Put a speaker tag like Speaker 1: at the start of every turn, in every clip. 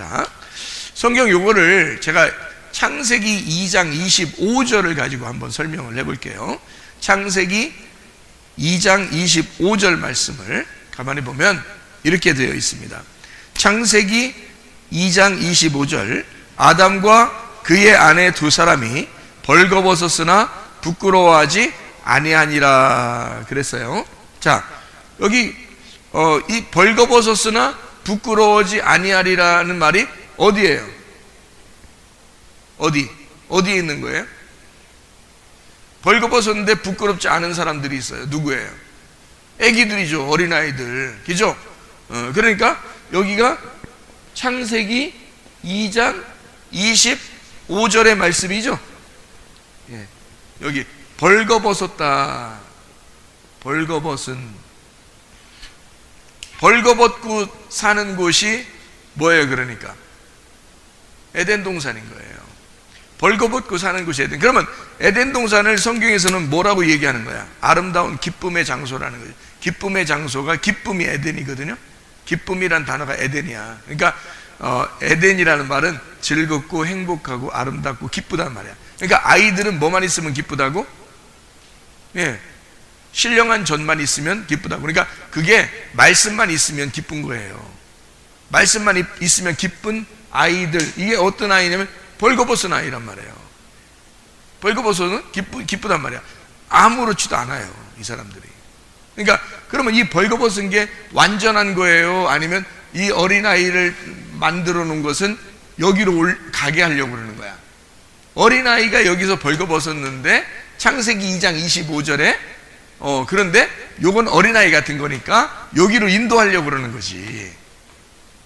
Speaker 1: 자, 성경 요거를 제가 창세기 2장 25절을 가지고 한번 설명을 해볼게요. 창세기 2장 25절 말씀을 가만히 보면 이렇게 되어 있습니다. 창세기 2장 25절, 아담과 그의 아내 두 사람이 벌거벗었으나 부끄러워하지 아니하니라 그랬어요. 자, 여기 이 벌거벗었으나 부끄러워하지 아니하리라는 말이 어디예요? 어디에 있는 거예요? 벌거벗었는데 부끄럽지 않은 사람들이 있어요. 누구예요? 애기들이죠. 어린아이들. 그죠? 그러니까 여기가 창세기 2장 25절의 말씀이죠. 예, 여기 벌거벗었다. 벌거벗고 사는 곳이 뭐예요? 그러니까 에덴 동산인 거예요. 벌거벗고 사는 곳이 에덴. 그러면 에덴 동산을 성경에서는 뭐라고 얘기하는 거야? 아름다운 기쁨의 장소라는 거죠. 기쁨의 장소가 기쁨이 에덴이거든요. 기쁨이란 단어가 에덴이야. 그러니까 에덴이라는 말은 즐겁고 행복하고 아름답고 기쁘단 말이야. 그러니까 아이들은 뭐만 있으면 기쁘다고? 예, 신령한 젖만 있으면 기쁘다고. 그러니까 그게 말씀만 있으면 기쁜 거예요. 말씀만 있으면 기쁜 아이들. 이게 어떤 아이냐면 벌거벗은 아이란 말이에요. 벌거벗은 기쁘단 말이야. 아무렇지도 않아요, 이 사람들이. 그러니까 그러면 이 벌거벗은 게 완전한 거예요? 아니면 이 어린아이를 만들어 놓은 것은 여기로 가게 하려고 그러는 거야? 어린아이가 여기서 벌거벗었는데 창세기 2장 25절에 그런데 요건 어린아이 같은 거니까 여기로 인도하려고 그러는 거지.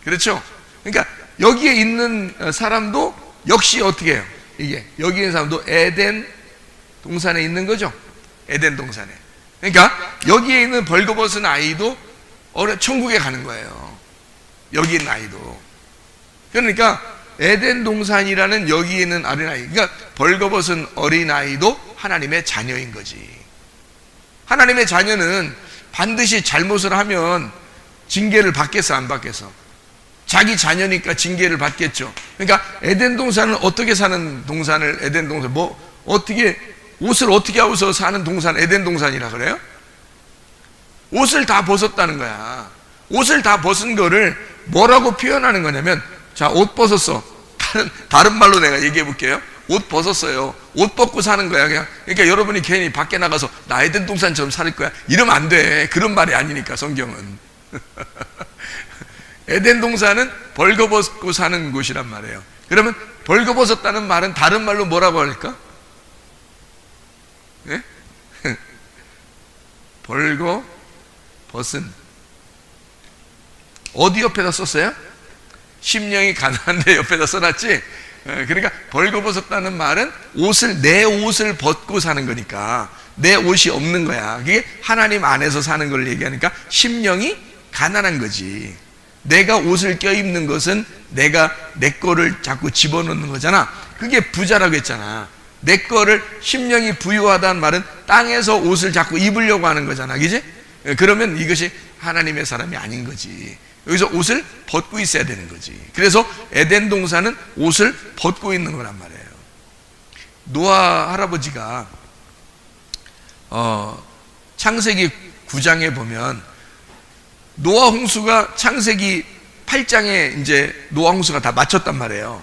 Speaker 1: 그렇죠? 그러니까 여기에 있는 사람도 역시 어떻게 해요? 이게 여기 있는 사람도 에덴 동산에 있는 거죠. 에덴 동산에. 그러니까 여기에 있는 벌거벗은 아이도 천국에 가는 거예요. 여기 있는 아이도. 그러니까 에덴 동산이라는 여기 있는 어린아이, 그러니까 벌거벗은 어린아이도 하나님의 자녀인 거지. 하나님의 자녀는 반드시 잘못을 하면 징계를 받겠어, 안 받겠어? 자기 자녀니까 징계를 받겠죠. 그러니까 에덴 동산은 어떻게 사는 동산을 에덴 동산, 어떻게 옷을 어떻게 하고서 사는 동산 에덴 동산이라 그래요? 옷을 다 벗었다는 거야. 옷을 다 벗은 거를 뭐라고 표현하는 거냐면, 자, 옷 벗었어. 다른 말로 내가 얘기해 볼게요. 옷 벗었어요. 옷 벗고 사는 거야, 그냥. 그러니까 여러분이 괜히 밖에 나가서 나 에덴 동산처럼 살 거야, 이러면 안 돼. 그런 말이 아니니까, 성경은. 에덴 동산은 벌거벗고 사는 곳이란 말이에요. 그러면 벌거벗었다는 말은 다른 말로 뭐라고 할까? 네? 벌거벗은. 어디 옆에다 썼어요? 심령이 가난한데 옆에다 써놨지? 그러니까 벌거벗었다는 말은 내 옷을 벗고 사는 거니까, 내 옷이 없는 거야. 그게 하나님 안에서 사는 걸 얘기하니까 심령이 가난한 거지. 내가 옷을 껴입는 것은 내가 내 거를 자꾸 집어넣는 거잖아. 그게 부자라고 했잖아. 내 거를, 심령이 부유하다는 말은 땅에서 옷을 자꾸 입으려고 하는 거잖아, 그지? 그러면 이것이 하나님의 사람이 아닌 거지. 여기서 옷을 벗고 있어야 되는 거지. 그래서 에덴 동산은 옷을 벗고 있는 거란 말이에요. 노아 할아버지가 창세기 9장에 보면 노아 홍수가 창세기 8장에 이제 노아 홍수가 다 마쳤단 말이에요.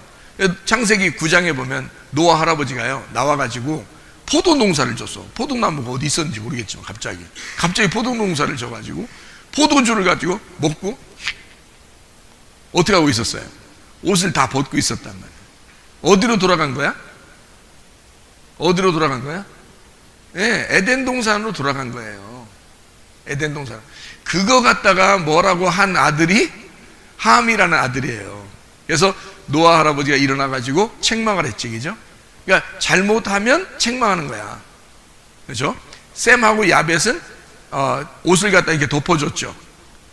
Speaker 1: 창세기 9장에 보면 노아 할아버지가요, 나와가지고 포도 농사를 줬어. 포도나무가 어디 있었는지 모르겠지만 갑자기 포도 농사를 줘가지고 포도주를 가지고 먹고 어떻게 하고 있었어요? 옷을 다 벗고 있었단 말이에요. 어디로 돌아간 거야? 어디로 돌아간 거야? 네, 에덴 동산으로 돌아간 거예요. 에덴 동산. 그거 갖다가 뭐라고 한 아들이 함이라는 아들이에요. 그래서 노아 할아버지가 일어나가지고 책망을 했지, 그죠? 그러니까 잘못하면 책망하는 거야. 그렇죠? 셈하고 야벳은 옷을 갖다 이렇게 덮어줬죠.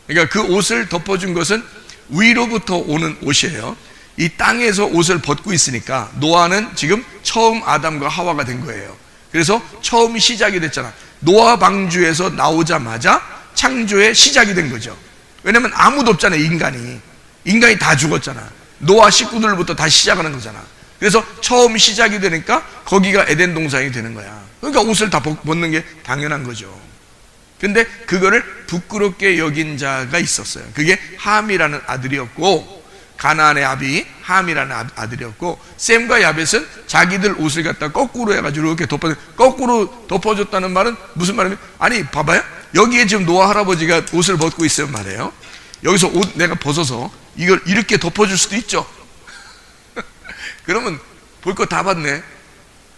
Speaker 1: 그러니까 그 옷을 덮어준 것은 위로부터 오는 옷이에요. 이 땅에서 옷을 벗고 있으니까 노아는 지금 처음 아담과 하와가 된 거예요. 그래서 처음 시작이 됐잖아. 노아 방주에서 나오자마자 창조의 시작이 된 거죠. 왜냐면 아무도 없잖아요, 인간이 다 죽었잖아. 노아 식구들부터 다시 시작하는 거잖아. 그래서 처음 시작이 되니까 거기가 에덴 동산이 되는 거야. 그러니까 옷을 다 벗는 게 당연한 거죠. 근데 그거를 부끄럽게 여긴 자가 있었어요. 그게 함이라는 아들이었고, 가나안의 아비 함이라는 아들이었고, 셈과 야벳은 자기들 옷을 갖다 거꾸로 해가지고 이렇게 거꾸로 덮어줬다는 말은 무슨 말이냐면, 아니 봐봐요, 여기에 지금 노아 할아버지가 옷을 벗고 있어요 말이에요. 여기서 옷 내가 벗어서 이걸 이렇게 덮어줄 수도 있죠. 그러면 볼 거 다 봤네.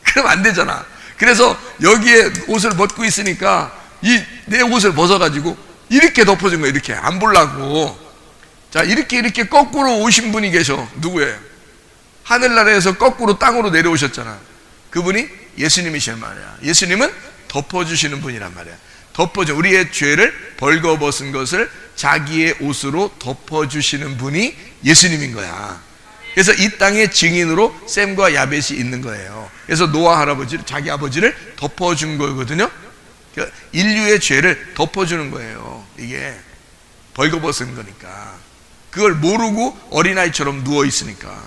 Speaker 1: 그럼 안 되잖아. 그래서 여기에 옷을 벗고 있으니까 이 내 옷을 벗어가지고 이렇게 덮어준 거예요. 이렇게 안 보려고. 자, 이렇게 거꾸로 오신 분이 계셔. 누구예요? 하늘나라에서 거꾸로 땅으로 내려오셨잖아. 그분이 예수님이실 말이야. 예수님은 덮어주시는 분이란 말이야. 우리의 죄를 벌거벗은 것을 자기의 옷으로 덮어주시는 분이 예수님인 거야. 그래서 이 땅의 증인으로 셈과 야벳이 있는 거예요. 그래서 노아 할아버지를, 자기 아버지를 덮어준 거거든요. 그러니까 인류의 죄를 덮어주는 거예요. 이게 벌거벗은 거니까. 그걸 모르고 어린아이처럼 누워있으니까.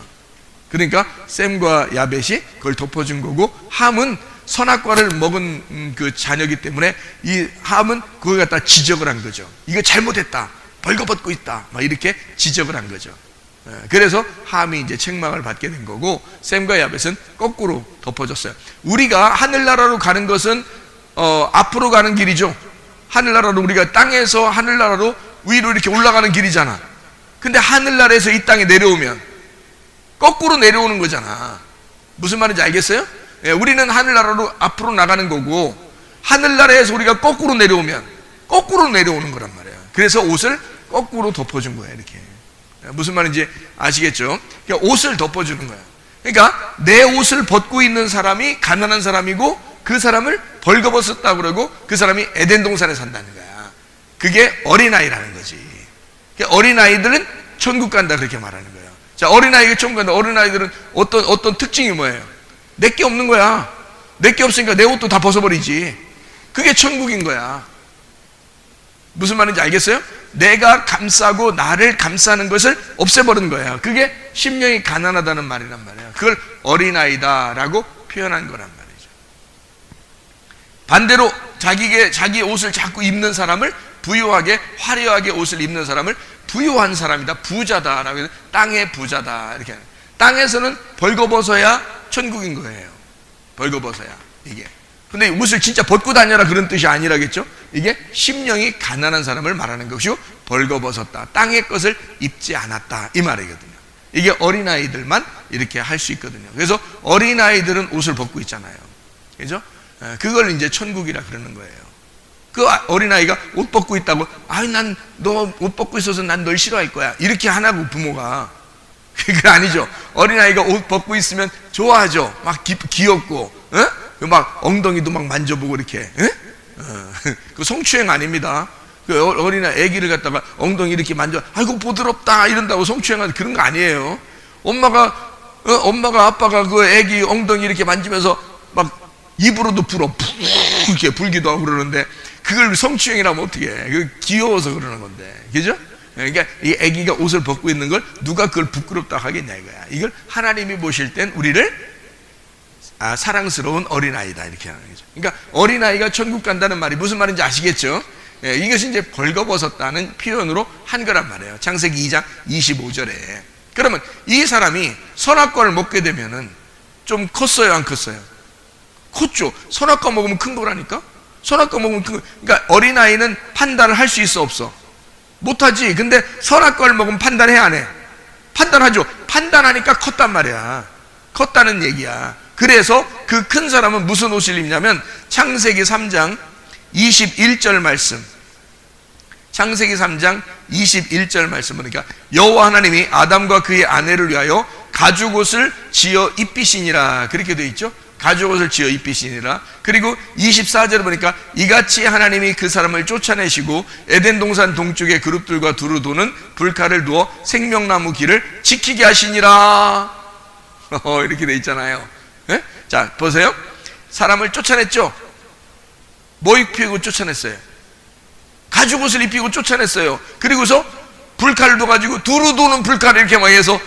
Speaker 1: 그러니까 셈과 야벳이 그걸 덮어준 거고, 함은 선악과를 먹은 그 자녀이기 때문에 이 함은 그걸 갖다 지적을 한 거죠. 이거 잘못했다, 벌거벗고 있다, 막 이렇게 지적을 한 거죠. 그래서 함이 이제 책망을 받게 된 거고, 셈과 야벳은 거꾸로 덮어졌어요. 우리가 하늘나라로 가는 것은 앞으로 가는 길이죠. 하늘나라로, 우리가 땅에서 하늘나라로 위로 이렇게 올라가는 길이잖아. 근데 하늘나라에서 이 땅에 내려오면 거꾸로 내려오는 거잖아. 무슨 말인지 알겠어요? 우리는 하늘나라로 앞으로 나가는 거고, 하늘나라에서 우리가 거꾸로 내려오면 거꾸로 내려오는 거란 말이야. 그래서 옷을 거꾸로 덮어준 거야. 이렇게. 무슨 말인지 아시겠죠? 그러니까 옷을 덮어주는 거야. 그러니까 내 옷을 벗고 있는 사람이 가난한 사람이고, 그 사람을 벌거벗었다고 그러고, 그 사람이 에덴 동산에 산다는 거야. 그게 어린아이라는 거지. 그러니까 어린아이들은 천국 간다, 그렇게 말하는 거예요. 자, 어린아이가 천국 간다. 어린아이들은 어떤 특징이 뭐예요? 내게 없는 거야. 내게 없으니까 내 옷도 다 벗어버리지. 그게 천국인 거야. 무슨 말인지 알겠어요? 내가 감싸고 나를 감싸는 것을 없애버린 거야. 그게 심령이 가난하다는 말이란 말이야. 그걸 어린아이다라고 표현한 거란 말이죠. 반대로 자기 옷을 자꾸 입는 사람을, 부유하게 화려하게 옷을 입는 사람을 부유한 사람이다, 부자다라고 해서 땅의 부자다, 이렇게 하는. 땅에서는 벌거벗어야 천국인 거예요. 벌거벗어야 이게. 근데 옷을 진짜 벗고 다녀라 그런 뜻이 아니라겠죠? 이게 심령이 가난한 사람을 말하는 것이고, 벌거벗었다, 땅의 것을 입지 않았다, 이 말이거든요. 이게 어린아이들만 이렇게 할 수 있거든요. 그래서 어린아이들은 옷을 벗고 있잖아요. 그죠? 그걸 이제 천국이라 그러는 거예요. 그 어린아이가 옷 벗고 있다고, 아이 난 너 옷 벗고 있어서 난 널 싫어할 거야, 이렇게 하나고 부모가. 그게 아니죠. 어린아이가 옷 벗고 있으면 좋아하죠. 막 귀엽고, 막 엉덩이도 막 만져보고 이렇게. 그 성추행 아닙니다. 그 어린아이 애기를 갖다가 엉덩이 이렇게 만져, 아이고 부드럽다 이런다고 성추행하는 그런 거 아니에요. 엄마가 아빠가 그 애기 엉덩이 이렇게 만지면서 막 입으로도 불어, 이렇게 불기도 하고 그러는데, 그걸 성추행이라면 어떻게 해? 그 귀여워서 그러는 건데, 그죠? 그러니까 이 애기가 옷을 벗고 있는 걸 누가 그걸 부끄럽다 하겠냐 이거야. 이걸 하나님이 보실 땐 우리를 사랑스러운 어린아이다, 이렇게 하는 거죠. 그러니까 어린아이가 천국 간다는 말이 무슨 말인지 아시겠죠? 이것이 이제 벌거벗었다는 표현으로 한 거란 말이에요. 창세기 2장 25절에. 그러면 이 사람이 선악과를 먹게 되면은 좀 컸어요, 안 컸어요? 컸죠. 선악과 먹으면 큰 거라니까? 선악과 먹으면 큰 거. 그러니까 어린아이는 판단을 할 수 있어, 없어? 못하지. 근데 선악과를 먹으면 판단해야 안 해? 판단하죠. 판단하니까 컸단 말이야. 컸다는 얘기야. 그래서 그 큰 사람은 무슨 옷을 입냐면, 창세기 3장 21절 말씀. 창세기 3장 21절 말씀 보니까, 여호와 하나님이 아담과 그의 아내를 위하여 가죽옷을 지어 입히시니라, 그렇게 되어 있죠. 가죽옷을 지어 입히시니라. 그리고 24절을 보니까, 이같이 하나님이 그 사람을 쫓아내시고 에덴 동산 동쪽의 그룹들과 두루 도는 불칼을 두어 생명나무 길을 지키게 하시니라. 이렇게 되어 있잖아요. 네? 자, 보세요. 사람을 쫓아냈죠. 뭐 입히고 쫓아냈어요? 가죽옷을 입히고 쫓아냈어요. 그리고서 불칼도 가지고 두루 도는 불칼을 이렇게 막 해서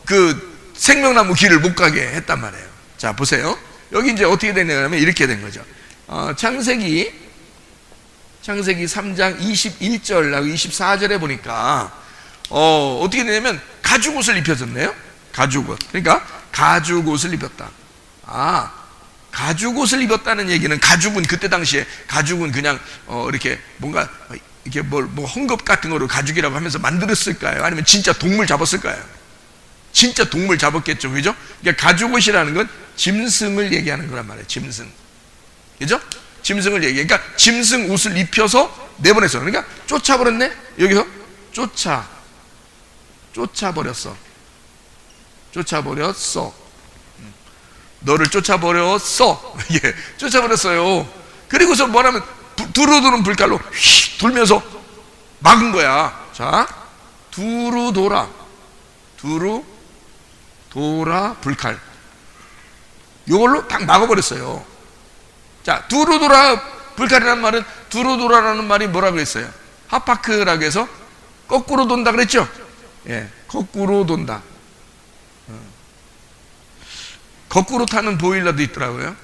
Speaker 1: 그 생명나무 길을 못 가게 했단 말이에요. 자, 보세요. 여기 이제 어떻게 되냐면 이렇게 된 거죠. 창세기 3장 21절하고 24절에 보니까 어떻게 되냐면 가죽옷을 입혀줬네요. 가죽옷. 그러니까 가죽옷을 입혔다. 가죽옷을 입었다는 얘기는, 가죽은 그때 당시에 가죽은 그냥 이렇게 뭔가 이렇게 뭐 헝겊 같은 거로 가죽이라고 하면서 만들었을까요? 아니면 진짜 동물 잡았을까요? 진짜 동물 잡았겠죠, 그죠? 그러니까 가죽옷이라는 건 짐승을 얘기하는 거란 말이에요. 짐승, 그죠? 짐승을 얘기해. 그러니까 짐승 옷을 입혀서 내보냈어. 그러니까 쫓아버렸네. 여기서 쫓아버렸어. 너를 쫓아버렸어. 예, 쫓아버렸어요. 그리고서 뭐라면 두루두른 불칼로 휙 돌면서 막은 거야. 자, 두루도라 불칼, 이걸로 딱 막아버렸어요. 자, 두루도라 불칼이라는 말은, 두루도라라는 말이 뭐라 그랬어요? 하파크라고 해서 거꾸로 돈다 그랬죠? 예, 거꾸로 돈다. 거꾸로 타는 보일러도 있더라고요.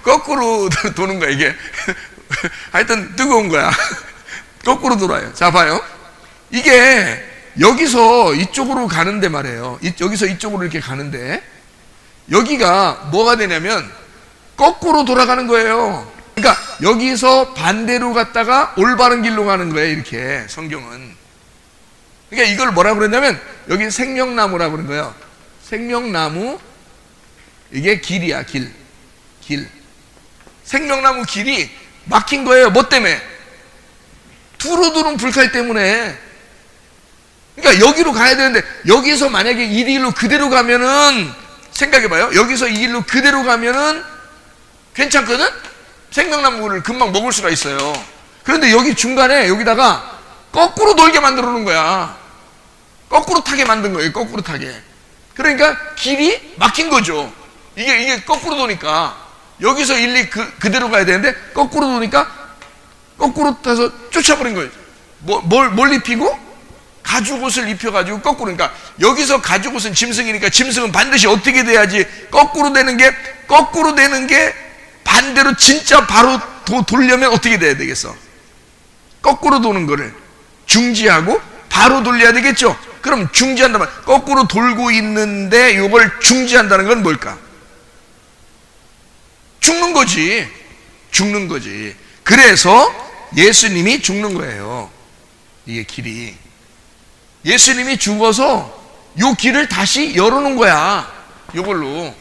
Speaker 1: 거꾸로 도는 거야, 이게. 하여튼 뜨거운 거야. 거꾸로 돌아요. 자, 봐요. 이게 여기서 이쪽으로 가는데 말이에요. 여기서 이쪽으로 이렇게 가는데, 여기가 뭐가 되냐면 거꾸로 돌아가는 거예요. 그러니까 여기서 반대로 갔다가 올바른 길로 가는 거예요, 이렇게 성경은. 그러니까 이걸 뭐라고 그랬냐면, 여기 생명나무라고 그런 거예요. 생명나무, 이게 길이야, 길. 생명나무 길이 막힌 거예요. 뭐 때문에? 두루두른 불칼 때문에. 그러니까 여기로 가야 되는데, 여기서 만약에 이 길로 그대로 가면은, 생각해봐요. 여기서 이 길로 그대로 가면은 괜찮거든? 생명나무를 금방 먹을 수가 있어요. 그런데 여기 중간에 여기다가 거꾸로 돌게 만들어 놓은 거야. 거꾸로 타게 만든 거예요. 거꾸로 타게. 그러니까 길이 막힌 거죠. 이게 거꾸로 도니까 여기서 일리 그대로 가야 되는데, 거꾸로 도니까 거꾸로 타서 쫓아버린 거예요. 뭘 입히고? 가죽옷을 입혀가지고 거꾸로. 그러니까 여기서 가죽옷은 짐승이니까 짐승은 반드시 어떻게 돼야지 거꾸로 되는 게 반대로 진짜 바로 돌려면 어떻게 돼야 되겠어? 거꾸로 도는 거를 중지하고 바로 돌려야 되겠죠. 그럼 중지한다면, 거꾸로 돌고 있는데 이걸 중지한다는 건 뭘까? 죽는 거지. 그래서 예수님이 죽는 거예요. 이게 길이. 예수님이 죽어서 요 길을 다시 열어놓은 거야. 요걸로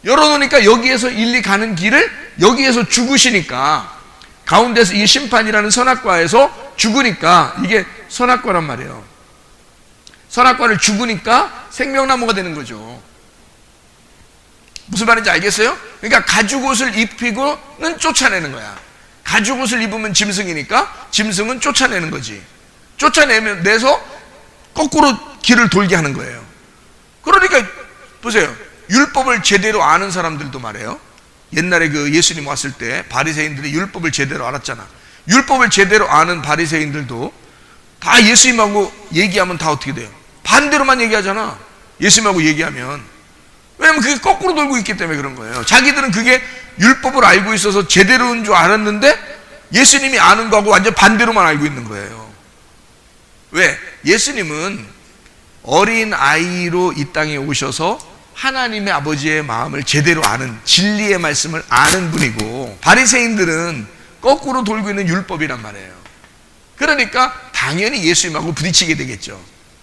Speaker 1: 열어놓으니까 여기에서 일리 가는 길을, 여기에서 죽으시니까, 가운데서 이 심판이라는 선악과에서 죽으니까, 이게 선악과란 말이에요. 선악과를 죽으니까 생명나무가 되는 거죠. 무슨 말인지 알겠어요? 그러니까 가죽옷을 입히고는 쫓아내는 거야. 가죽옷을 입으면 짐승이니까 짐승은 쫓아내는 거지. 쫓아내서 거꾸로 길을 돌게 하는 거예요. 그러니까 보세요. 율법을 제대로 아는 사람들도 말이에요. 옛날에 그 예수님 왔을 때 바리새인들이 율법을 제대로 알았잖아. 율법을 제대로 아는 바리새인들도 다 예수님하고 얘기하면 다 어떻게 돼요? 반대로만 얘기하잖아. 예수님하고 얘기하면. 왜냐면 그게 거꾸로 돌고 있기 때문에 그런 거예요. 자기들은 그게 율법을 알고 있어서 제대로인 줄 알았는데, 예수님이 아는 거하고 완전 반대로만 알고 있는 거예요. 왜? 예수님은 어린 아이로 이 땅에 오셔서 하나님의 아버지의 마음을 제대로 아는, 진리의 말씀을 아는 분이고, 바리새인들은 거꾸로 돌고 있는 율법이란 말이에요. 그러니까 당연히 예수님하고 부딪히게 되겠죠.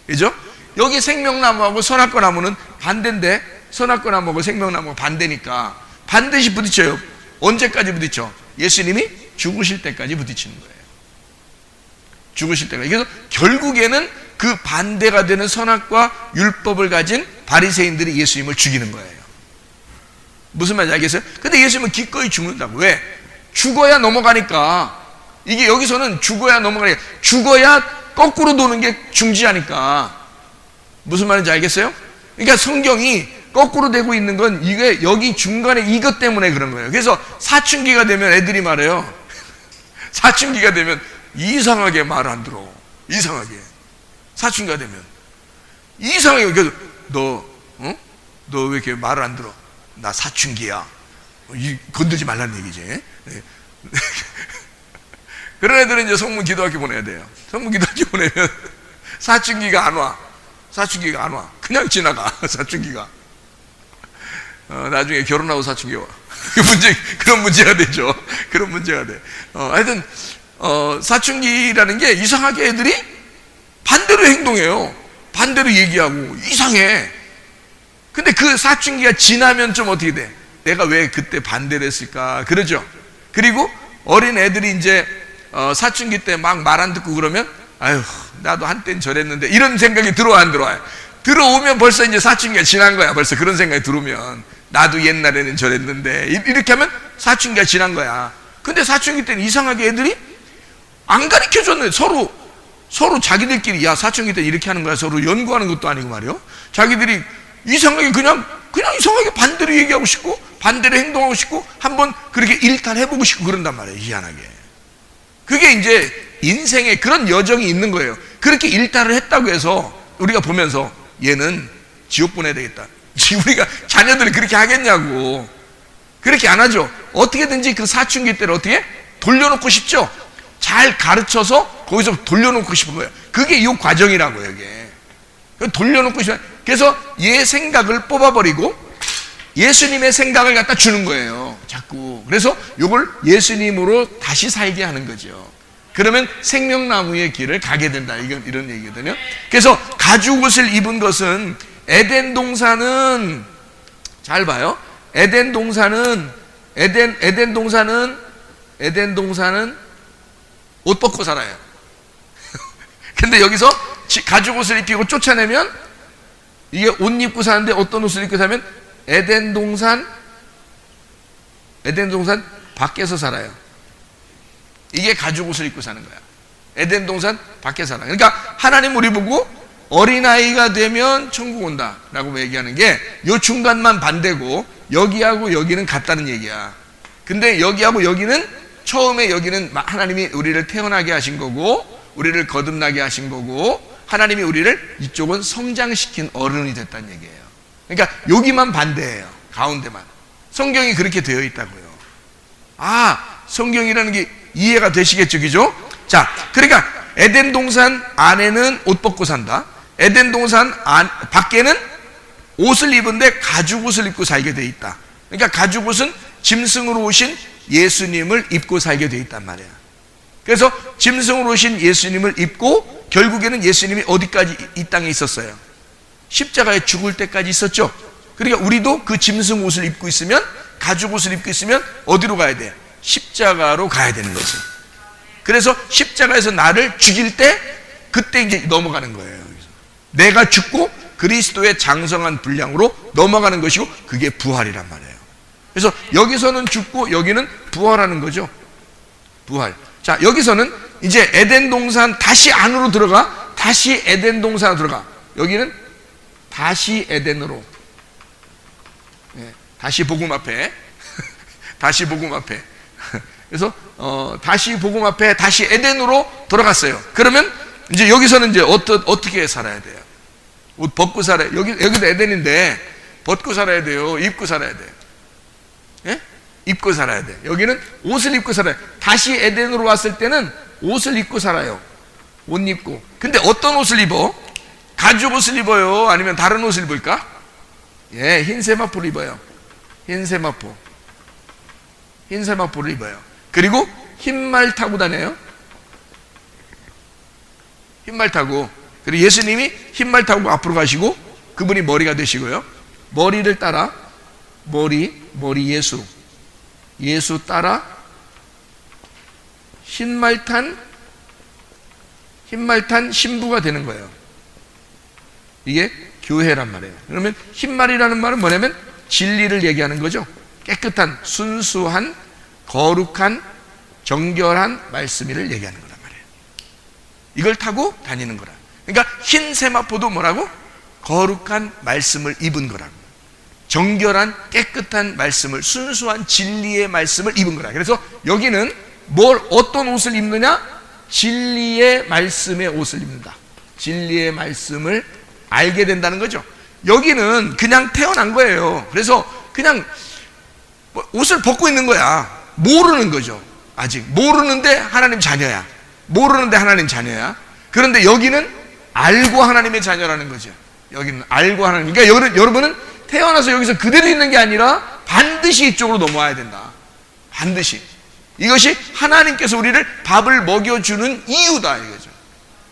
Speaker 1: 그죠? 여기 생명나무하고 선악과 나무는 반대인데, 선악과 나무하고 생명나무가 반대니까 반드시 부딪혀요. 언제까지 부딪혀? 예수님이 죽으실 때까지 부딪히는 거예요. 죽으실 때까지. 그래서 결국에는 그 반대가 되는 선악과 율법을 가진 바리새인들이 예수님을 죽이는 거예요. 무슨 말인지 알겠어요? 근데 예수님은 기꺼이 죽는다고. 왜? 죽어야 넘어가니까. 이게 여기서는 죽어야 넘어가니까, 죽어야 거꾸로 도는 게 중지하니까. 무슨 말인지 알겠어요? 그러니까 성경이 거꾸로 되고 있는 건 이게 여기 중간에 이것 때문에 그런 거예요. 그래서 사춘기가 되면 애들이 말해요. 사춘기가 되면 이상하게 말 안 들어. 이상하게. 사춘기가 되면 이상하게 그래서 너 왜 이렇게 말을 안 들어? 나 사춘기야. 건들지 말라는 얘기지. 네. 그런 애들은 이제 성문 기도학교 보내야 돼요. 성문 기도학교 보내면 사춘기가 안 와. 사춘기가 안 와. 그냥 지나가. 사춘기가. 나중에 결혼하고 사춘기 와. 그런 문제가 되죠. 그런 문제가 돼. 하여튼 사춘기라는 게 이상하게 애들이 반대로 행동해요. 반대로 얘기하고 이상해. 근데 그 사춘기가 지나면 좀 어떻게 돼? 내가 왜 그때 반대를 했을까? 그러죠. 그리고 어린 애들이 이제 사춘기 때 막 말 안 듣고 그러면 아유 나도 한땐 저랬는데 이런 생각이 들어와 안 들어와요? 들어오면 벌써 이제 사춘기가 지난 거야. 벌써 그런 생각이 들어오면 나도 옛날에는 저랬는데 이렇게 하면 사춘기가 지난 거야. 근데 사춘기 때는 이상하게 애들이 안 가르쳐줬네. 서로 자기들끼리 야 사춘기 때 이렇게 하는 거야. 서로 연구하는 것도 아니고 말이요. 자기들이 이상하게 그냥 이상하게 반대로 얘기하고 싶고 반대로 행동하고 싶고 한번 그렇게 일탈해보고 싶고 그런단 말이에요. 희한하게. 그게 이제 인생에 그런 여정이 있는 거예요. 그렇게 일탈을 했다고 해서 우리가 보면서 얘는 지옥 보내야 되겠다. 우리가 자녀들이 그렇게 하겠냐고. 그렇게 안 하죠. 어떻게든지 그 사춘기 때를 어떻게 돌려놓고 싶죠. 잘 가르쳐서 거기서 돌려놓고 싶은 거예요. 그게 이 과정이라고요. 이게 돌려놓고 싶어요. 그래서 얘 생각을 뽑아버리고 예수님의 생각을 갖다 주는 거예요. 자꾸. 그래서 이걸 예수님으로 다시 살게 하는 거죠. 그러면 생명나무의 길을 가게 된다. 이런 얘기거든요. 그래서 가죽옷을 입은 것은 에덴 동산은 잘 봐요. 에덴 동산은 옷 벗고 살아요. 근데 여기서 가죽옷을 입히고 쫓아내면 이게 옷 입고 사는데 어떤 옷을 입고 사면 에덴 동산 밖에서 살아요. 이게 가죽옷을 입고 사는 거야. 에덴 동산 밖에 살아. 그러니까 하나님 우리 보고 어린아이가 되면 천국 온다 라고 얘기하는 게 요 중간만 반대고 여기하고 여기는 같다는 얘기야. 근데 여기하고 여기는 처음에 여기는 하나님이 우리를 태어나게 하신 거고 우리를 거듭나게 하신 거고 하나님이 우리를 이쪽은 성장시킨 어른이 됐다는 얘기예요. 그러니까 여기만 반대예요. 가운데만. 성경이 그렇게 되어 있다고요. 성경이라는 게 이해가 되시겠죠, 그죠? 자, 그러니까 에덴 동산 안에는 옷 벗고 산다. 에덴 동산 밖에는 옷을 입은데 가죽옷을 입고 살게 돼 있다. 그러니까 가죽옷은 짐승으로 오신 예수님을 입고 살게 돼 있단 말이야. 그래서 짐승으로 오신 예수님을 입고 결국에는 예수님이 어디까지 이 땅에 있었어요? 십자가에 죽을 때까지 있었죠. 그러니까 우리도 그 짐승 옷을 입고 있으면 가죽옷을 입고 있으면 어디로 가야 돼? 십자가로 가야 되는 거지. 그래서 십자가에서 나를 죽일 때 그때 이제 넘어가는 거예요. 내가 죽고 그리스도의 장성한 분량으로 넘어가는 것이고 그게 부활이란 말이에요. 그래서 여기서는 죽고 여기는 부활하는 거죠. 부활. 자, 여기서는 이제 에덴 동산 다시 안으로 들어가. 다시 에덴 동산으로 들어가. 여기는 다시 에덴으로. 다시 복음 앞에. 다시 복음 앞에. 그래서 다시 복음 앞에 다시 에덴으로 돌아갔어요. 그러면 이제 여기서는 이제 어떻게 살아야 돼요? 옷 벗고 살아야 돼요. 여기도 에덴인데 벗고 살아야 돼요? 입고 살아야 돼요? 예? 입고 살아야 돼. 여기는 옷을 입고 살아요. 다시 에덴으로 왔을 때는 옷을 입고 살아요. 옷 입고. 근데 어떤 옷을 입어? 가죽 옷을 입어요? 아니면 다른 옷을 입을까? 예, 흰 세마포를 입어요. 흰 세마포. 흰 세마포를 입어요. 그리고 흰말 타고 다녀요. 흰말 타고. 그리고 예수님이 흰말 타고 앞으로 가시고 그분이 머리가 되시고요. 머리를 따라 머리 예수 따라 흰말 탄 신부가 되는 거예요. 이게 교회란 말이에요. 그러면 흰말이라는 말은 뭐냐면 진리를 얘기하는 거죠. 깨끗한, 순수한, 거룩한, 정결한 말씀을 얘기하는 거란 말이에요. 이걸 타고 다니는 거라. 그러니까 흰 세마포도 뭐라고? 거룩한 말씀을 입은 거라고. 정결한 깨끗한 말씀을, 순수한 진리의 말씀을 입은 거라. 그래서 여기는 어떤 옷을 입느냐? 진리의 말씀의 옷을 입는다. 진리의 말씀을 알게 된다는 거죠. 여기는 그냥 태어난 거예요. 그래서 그냥 옷을 벗고 있는 거야. 모르는 거죠. 아직 모르는데 하나님 자녀야. 모르는데 하나님 자녀야. 그런데 여기는 알고 하나님의 자녀라는 거죠. 여기는 알고 하나님. 그러니까 여러분은 태어나서 여기서 그대로 있는 게 아니라 반드시 이쪽으로 넘어와야 된다. 반드시. 이것이 하나님께서 우리를 밥을 먹여주는 이유다 이거죠.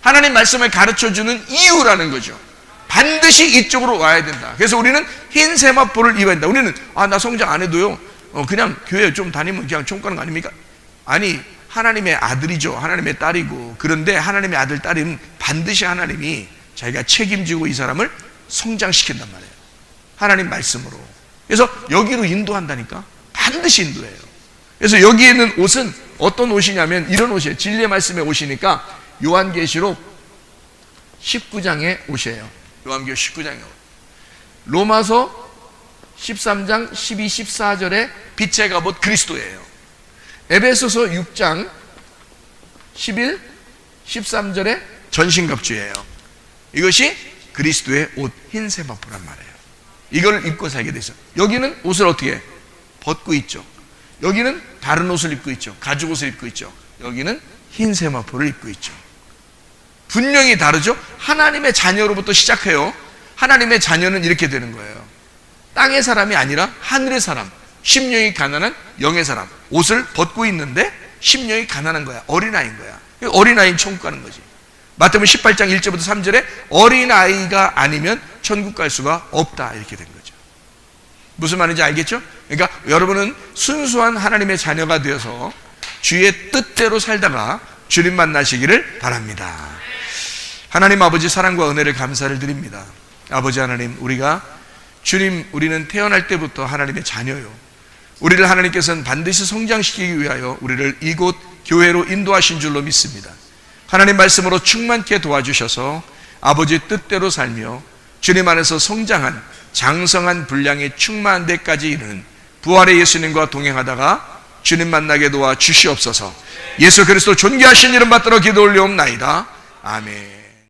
Speaker 1: 하나님 말씀을 가르쳐주는 이유라는 거죠. 반드시 이쪽으로 와야 된다. 그래서 우리는 흰 세마포를 입어야 된다. 우리는 나 성장 안 해도요 그냥 교회 좀 다니면 그냥 총 가는 거 아닙니까? 아니, 하나님의 아들이죠. 하나님의 딸이고. 그런데 하나님의 아들, 딸은 반드시 하나님이 자기가 책임지고 이 사람을 성장시킨단 말이에요. 하나님 말씀으로. 그래서 여기로 인도한다니까. 반드시 인도해요. 그래서 여기에 있는 옷은 어떤 옷이냐면 이런 옷이에요. 진리의 말씀의 옷이니까 요한계시록 19장의 옷이에요. 요한계시록 19장의 옷. 로마서 13장 12, 14절에 빛의 갑옷 그리스도예요. 에베소서 6장 11, 13절에 전신갑주예요. 이것이 그리스도의 옷, 흰 세마포란 말이에요. 이걸 입고 살게 돼서 여기는 옷을 어떻게 해? 벗고 있죠. 여기는 다른 옷을 입고 있죠. 가죽 옷을 입고 있죠. 여기는 흰 세마포를 입고 있죠. 분명히 다르죠. 하나님의 자녀로부터 시작해요. 하나님의 자녀는 이렇게 되는 거예요. 땅의 사람이 아니라 하늘의 사람, 심령이 가난한 영의 사람. 옷을 벗고 있는데 심령이 가난한 거야. 어린아이인 거야. 어린아이는 천국 가는 거지. 마태복음 18장 1절부터 3절에 어린아이가 아니면 천국 갈 수가 없다 이렇게 된 거죠. 무슨 말인지 알겠죠? 그러니까 여러분은 순수한 하나님의 자녀가 되어서 주의 뜻대로 살다가 주님 만나시기를 바랍니다. 하나님 아버지 사랑과 은혜를 감사를 드립니다. 아버지 하나님, 우리는 태어날 때부터 하나님의 자녀요. 우리를 하나님께서는 반드시 성장시키기 위하여 우리를 이곳 교회로 인도하신 줄로 믿습니다. 하나님 말씀으로 충만케 도와주셔서 아버지 뜻대로 살며 주님 안에서 성장한 장성한 분량에 충만한 데까지 이르는 부활의 예수님과 동행하다가 주님 만나게 도와 주시옵소서. 예수 그리스도 존귀하신 이름 받들어 기도 올려옵나이다. 아멘.